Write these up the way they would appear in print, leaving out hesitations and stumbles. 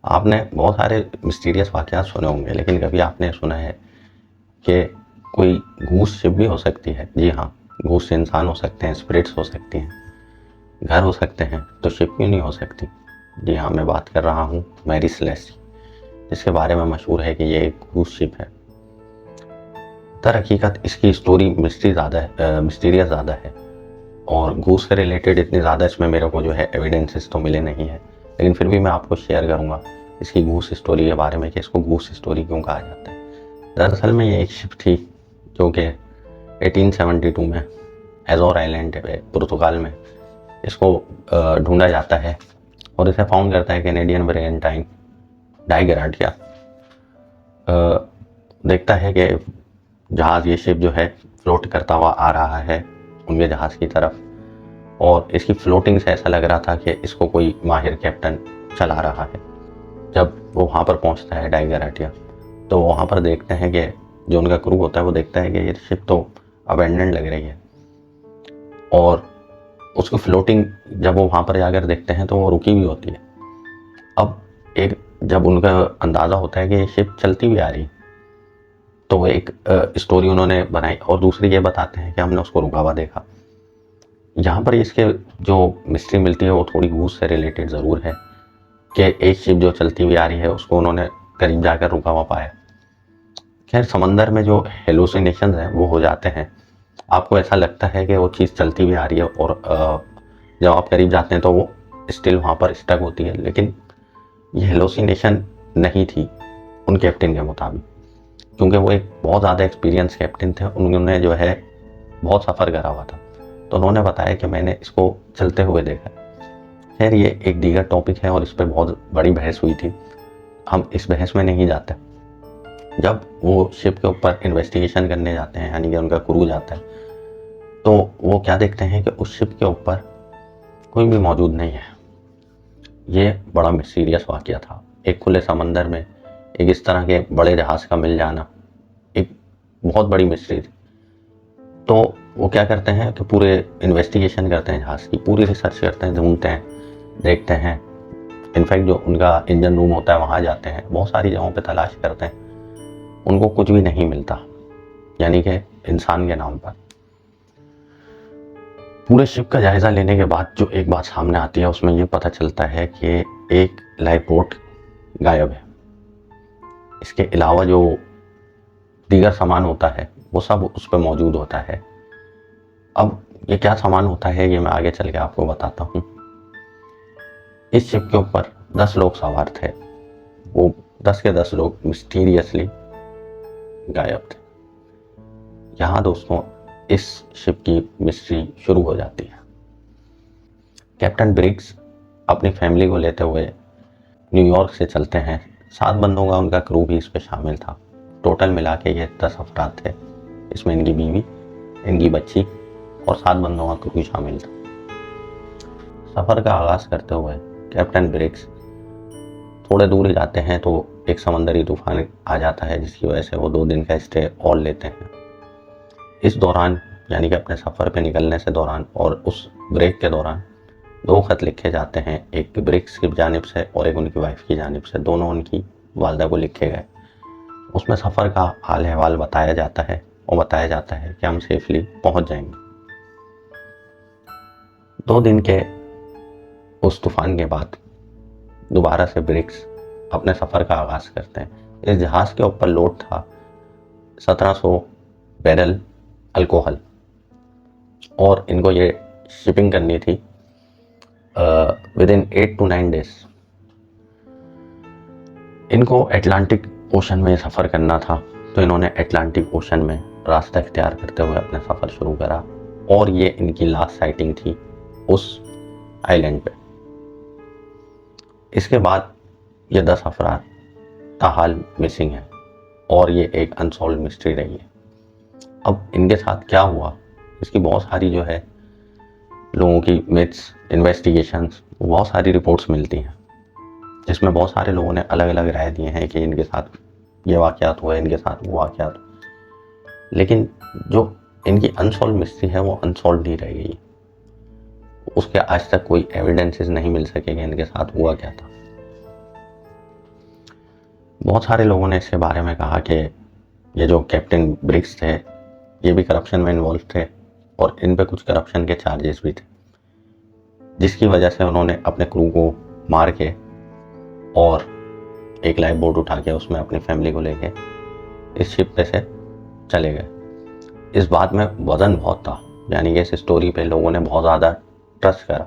आपने बहुत सारे मिस्टीरियस वाक़यात सुने होंगे, लेकिन कभी आपने सुना है कि कोई घूस शिप भी हो सकती है? जी हाँ, घूस इंसान हो सकते हैं, स्पिरिट्स हो सकती हैं, घर हो सकते हैं, तो शिप क्यों नहीं हो सकती? जी हाँ, मैं बात कर रहा हूँ मैरी सेलेस्टी, जिसके बारे में मशहूर है कि ये एक घूस शिप है। दरहकीकत इसकी स्टोरी मिस्टीरियस ज़्यादा है और घूस से रिलेटेड इतनी ज़्यादा इसमें मेरे को जो है एविडेंसेस तो मिले नहीं है, लेकिन फिर भी मैं आपको शेयर करूँगा इसकी घूस स्टोरी के बारे में कि इसको घूस स्टोरी क्यों कहा जाता है। दरअसल में ये एक शिप थी जो कि 1872 में एजोर आइलैंड पुर्तगाल में इसको ढूंढा जाता है और इसे फाउंड करता है कैनेडियन ब्रिगेंटाइन डाई गराटिया। देखता है कि जहाज़ ये शिप जो है फ्लोट करता हुआ आ रहा है उनके जहाज़ की तरफ, और इसकी फ्लोटिंग से ऐसा लग रहा था कि इसको कोई माहिर कैप्टन चला रहा है। जब वो वहाँ पर पहुँचता है डाई गराटिया, तो वहाँ पर देखते हैं कि जो उनका क्रू होता है वो देखता है कि ये शिप तो अबेंडेंड लग रही है, और उसकी फ्लोटिंग जब वो वहाँ पर जाकर देखते हैं तो वो रुकी भी होती है। अब एक जब उनका अंदाज़ा होता है कि ये शिप चलती हुई आ रही, तो वो एक स्टोरी उन्होंने बनाई और दूसरी ये बताते हैं कि हमने उसको रुका हुआ देखा। यहाँ पर इसके जो मिस्ट्री मिलती है वो थोड़ी घूस से रिलेटेड ज़रूर है कि एक शिप जो चलती हुई आ रही है उसको उन्होंने करीब जाकर रुका हुआ पाया। खैर, समंदर में जो हेलुसिनेशन है वो हो जाते हैं, आपको ऐसा लगता है कि वो चीज़ चलती हुई आ रही है और जब आप करीब जाते हैं तो वो स्टिल वहाँ पर स्टक होती है, लेकिन ये हेलुसिनेशन नहीं थी उन कैप्टन के मुताबिक, क्योंकि वो एक बहुत ज़्यादा एक्सपीरियंस कैप्टन थे, उन्होंने जो है बहुत सफ़र करा हुआ था, तो उन्होंने बताया कि मैंने इसको चलते हुए देखा। खैर, ये एक दीगर टॉपिक है और इस पर बहुत बड़ी बहस हुई थी, हम इस बहस में नहीं जाते। जब वो शिप के ऊपर इन्वेस्टिगेशन करने जाते हैं, यानी कि उनका क्रू जाता है, तो वो क्या देखते हैं कि उस शिप के ऊपर कोई भी मौजूद नहीं है। ये बड़ा मिस्टीरियस वाक़या था। एक खुले समंदर में एक इस तरह के बड़े जहाज़ का मिल जाना एक बहुत बड़ी मिस्ट्री थी। तो वो क्या करते हैं कि पूरे इन्वेस्टिगेशन करते हैं, जहाज़ की पूरी रिसर्च करते हैं, ढूंढते हैं, देखते हैं। इनफैक्ट जो उनका इंजन रूम होता है वहाँ जाते हैं, बहुत सारी जगहों पे तलाश करते हैं, उनको कुछ भी नहीं मिलता, यानी कि इंसान के नाम पर। पूरे शिप का जायज़ा लेने के बाद जो एक बात सामने आती है उसमें ये पता चलता है कि एक लाइफ बोट गायब है। इसके अलावा जो दीगर सामान होता है वो सब उस पर मौजूद होता है। अब ये क्या सामान होता है ये मैं आगे चल के आपको बताता हूँ। इस शिप के ऊपर 10 लोग सवार थे, वो 10 के 10 लोग मिस्टीरियसली गायब थे। यहाँ दोस्तों इस शिप की मिस्ट्री शुरू हो जाती है। कैप्टन ब्रिग्स अपनी फैमिली को लेते हुए न्यूयॉर्क से चलते हैं। 7 बंदों का उनका क्रू भी इस पे शामिल था। टोटल मिला के ये 10 अफराद थे, इसमें इनकी बीवी, इनकी बच्ची और 7 बंदों का क्रू शामिल था। सफ़र का आगाज़ करते हुए कैप्टन ब्रिग्स थोड़े दूर ही जाते हैं तो एक समंदरी तूफान आ जाता है, जिसकी वजह से वो 2 दिन का स्टे और लेते हैं। इस दौरान, यानी कि अपने सफ़र पे निकलने से दौरान और उस ब्रेक के दौरान 2 खत लिखे जाते हैं, एक ब्रिग्स की जानिब से और एक उनकी वाइफ की जानिब से। दोनों उनकी वालदा को लिखे गए। उसमें सफ़र का हाल अहवाल बताया जाता है और बताया जाता है कि हम सेफली पहुंच जाएंगे। 2 दिन के उस तूफान के बाद दोबारा से ब्रिग्स अपने सफ़र का आगाज़ करते हैं। इस जहाज़ के ऊपर लोड था 1700 बैरल अल्कोहल, और इनको ये शिपिंग करनी थी विद इन 8 to 9 डेज। इनको अटलांटिक ओशन में सफ़र करना था, तो इन्होंने अटलांटिक ओशन में रास्ता इख्तियार करते हुए अपना सफ़र शुरू करा, और ये इनकी लास्ट साइटिंग थी उस आइलैंड पे। इसके बाद ये 10 अफराद ताहाल मिसिंग हैं और ये एक अनसॉल्व मिस्ट्री रही है। अब इनके साथ क्या हुआ, इसकी बहुत सारी जो है लोगों की मिथ्स, इन्वेस्टिगेशंस, बहुत सारी रिपोर्ट्स मिलती हैं, जिसमें बहुत सारे लोगों ने अलग अलग राय दिए हैं कि इनके साथ ये वाक़यात हुए, इनके साथ वो वाक़यात हुए। लेकिन जो इनकी अनसॉल्व मिस्ट्री है वो अनसॉल्व नहीं रह गई। उसके आज तक कोई एविडेंसेस नहीं मिल सके कि इनके साथ हुआ क्या था। बहुत सारे लोगों ने इसके बारे में कहा कि ये जो कैप्टन ब्रिग्स थे ये भी करप्शन में इन्वॉल्व थे और इन पे कुछ करप्शन के चार्जेस भी थे, जिसकी वजह से उन्होंने अपने क्रू को मार के और एक लाइफ बोट उठा के उसमें अपनी फैमिली को लेके इस शिप पे से चले गए। इस बात में वजन बहुत था, यानी कि इस स्टोरी पे लोगों ने बहुत ज़्यादा ट्रस्ट करा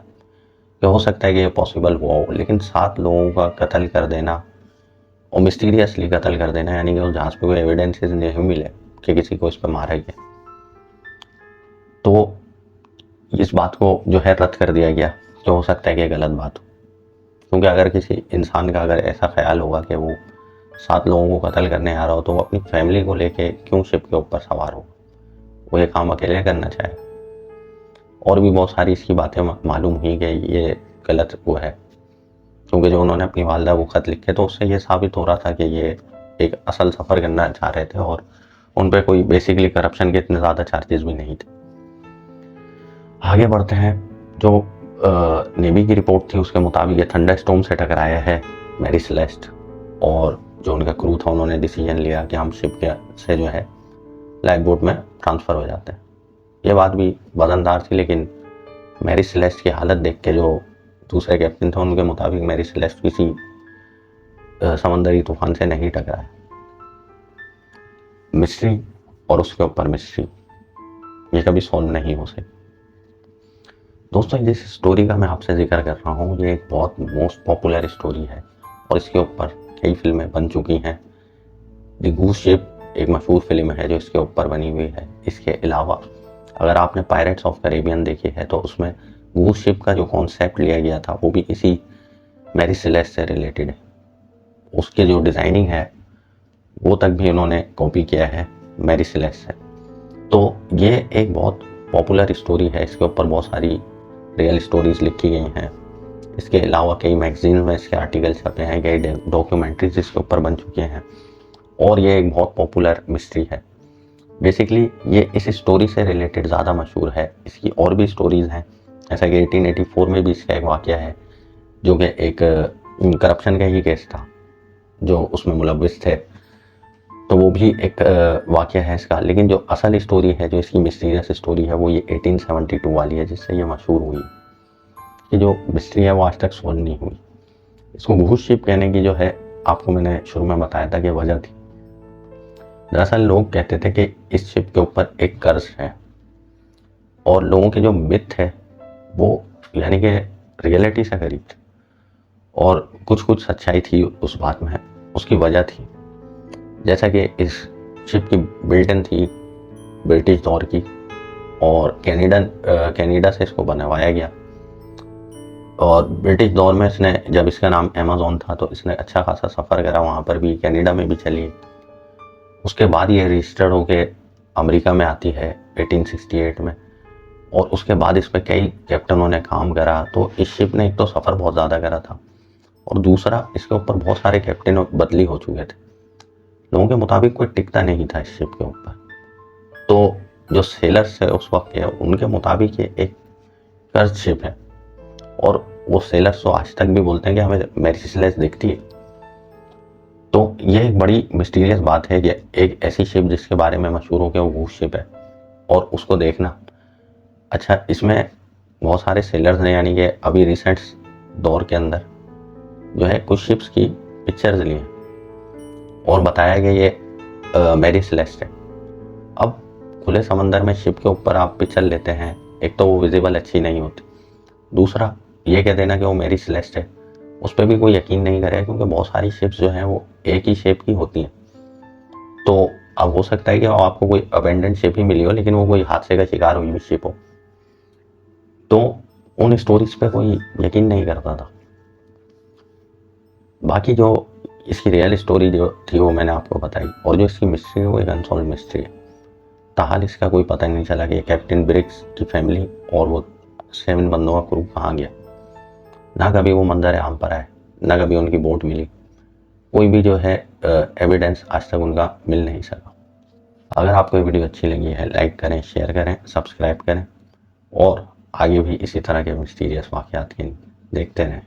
कि हो सकता है कि ये पॉसिबल हुआ हो, लेकिन 7 लोगों का कत्ल कर देना और मिस्टीरियसली कत्ल कर देना, यानी कि उस जहाज पे कोई एविडेंसेस नहीं मिले कि किसी को इस पर मारा गया, तो इस बात को जो है रद्द कर दिया गया कि हो सकता है कि गलत बात हो। क्योंकि अगर किसी इंसान का अगर ऐसा ख्याल होगा कि वो 7 लोगों को कत्ल करने आ रहा हो तो वो अपनी फैमिली को लेके क्यों शिप के ऊपर सवार हो, वो ये काम अकेले करना चाहे। और भी बहुत सारी इसकी बातें मालूम हुई कि ये गलत वो है, क्योंकि जो उन्होंने अपनी वालदा को खत लिखे तो उससे ये साबित हो रहा था कि ये एक असल सफ़र करना चाह रहे थे और उन पर कोई बेसिकली करप्शन के इतने ज़्यादा चार्जेस भी नहीं थे। आगे बढ़ते हैं। जो नेवी की रिपोर्ट थी उसके मुताबिक ये थंडर स्टॉर्म से टकराया है मैरी सेलेस्ट, और जो उनका क्रू था उन्होंने डिसीजन लिया कि हम शिप के से जो है लाइफ बोट में ट्रांसफ़र हो जाते हैं। ये बात भी वजनदार थी, लेकिन मैरी सेलेस्ट की हालत देख के जो दूसरे कैप्टन थे उनके मुताबिक मैरी सेलेस्ट किसी समंदरी तूफान से नहीं टकराया। मिस्ट्री और उसके ऊपर मिस्ट्री ये कभी सॉल्व नहीं हो सकती। दोस्तों, जिस स्टोरी का मैं आपसे जिक्र कर रहा हूँ ये एक बहुत मोस्ट पॉपुलर स्टोरी है और इसके ऊपर कई फिल्में बन चुकी हैं। द गूस शिप एक मशहूर फिल्म है जो इसके ऊपर बनी हुई है। इसके अलावा अगर आपने पायरेट्स ऑफ कैरेबियन देखी है तो उसमें गूस शिप का जो कॉन्सेप्ट लिया गया था वो भी इसी मैरी सेलेस्ट से रिलेटेड है। उसके जो डिज़ाइनिंग है वो तक भी उन्होंने कॉपी किया है मैरी सेलेस्ट से। तो ये एक बहुत पॉपुलर स्टोरी है, इसके ऊपर बहुत सारी रियल स्टोरीज लिखी गई हैं। इसके अलावा कई मैगजीन में इसके आर्टिकल छपे हैं, कई डॉक्यूमेंट्रीज इसके ऊपर बन चुके हैं और ये एक बहुत पॉपुलर मिस्ट्री है। बेसिकली ये इस स्टोरी से रिलेटेड ज़्यादा मशहूर है। इसकी और भी स्टोरीज़ हैं, जैसा कि 1884 में भी इसका एक वाक़या है जो कि एक करप्शन का ही केस था जो उसमें मुलव्विस थे, तो वो भी एक वाक़या है इसका। लेकिन जो असल स्टोरी है, जो इसकी मिस्टीरियस स्टोरी है, वो ये 1872 वाली है जिससे ये मशहूर हुई। कि जो मिस्ट्री है वो आज तक सॉल्व नहीं हुई। इसको गूस शिप कहने की जो है आपको मैंने शुरू में बताया था कि वजह थी। दरअसल लोग कहते थे कि इस शिप के ऊपर एक कर्ज है और लोगों के जो मिथ है वो यानी कि रियलिटी से करीब थे और कुछ कुछ सच्चाई थी उस बात में। उसकी वजह थी जैसा कि इस शिप की बिल्डिंग थी ब्रिटिश दौर की और कनाडा से इसको बनवाया गया और ब्रिटिश दौर में इसने, जब इसका नाम अमेज़न था तो इसने अच्छा खासा सफ़र करा, वहाँ पर भी कनाडा में भी चली। उसके बाद ये रजिस्टर्ड होके अमेरिका में आती है 1868 में और उसके बाद इस पर कई कैप्टनों ने काम करा। तो इस शिप ने एक तो सफ़र बहुत ज़्यादा करा था और दूसरा इसके ऊपर बहुत सारे कैप्टन बदली हो चुके थे। लोगों के मुताबिक कोई टिकता नहीं था इस शिप के ऊपर। तो जो सेलर्स है उस वक्त के उनके मुताबिक ये एक कर्ज शिप है और वो सेलर्स तो आज तक भी बोलते हैं कि हमें मैरी सेलेस्ट दिखती है। तो ये एक बड़ी मिस्टीरियस बात है कि एक ऐसी शिप जिसके बारे में मशहूर हो कि वो गूस शिप है और उसको देखना। अच्छा, इसमें बहुत सारे सेलर्स ने यानी कि अभी रिसेंट दौर के अंदर जो है कुछ शिप्स की पिक्चर्स ली हैं और बताया गया ये मैरी सेलेस्ट है। अब खुले समंदर में शिप के ऊपर आप पिक्चर लेते हैं, एक तो वो विजिबल अच्छी नहीं होती, दूसरा ये कह देना कि वो मैरी सेलेस्ट है उस पर भी कोई यकीन नहीं करेगा क्योंकि बहुत सारी शिप्स जो हैं वो एक ही शेप की होती हैं। तो अब हो सकता है कि आपको कोई अबेंडेंट शिप ही मिली हो लेकिन वो कोई हादसे का शिकार हुई हुई शिप हो, तो उन स्टोरीज पे कोई यकीन नहीं करता था। बाकी जो इसकी रियल स्टोरी जो थी वो मैंने आपको बताई और जो इसकी मिस्ट्री है वो एक अनसॉल्व मिस्ट्री है। ताहाल इसका कोई पता नहीं चला कि कैप्टन ब्रिग्स की फैमिली और वो 7 बंदों का क्रू कहाँ गया। ना कभी वो मंजर आम पर आए, ना कभी उनकी बोट मिली, कोई भी जो है एविडेंस आज तक उनका मिल नहीं सका। अगर आपको ये वीडियो अच्छी लगी है लाइक करें, शेयर करें, सब्सक्राइब करें और आगे भी इसी तरह के मिस्टीरियस वाक़यात देखते रहें।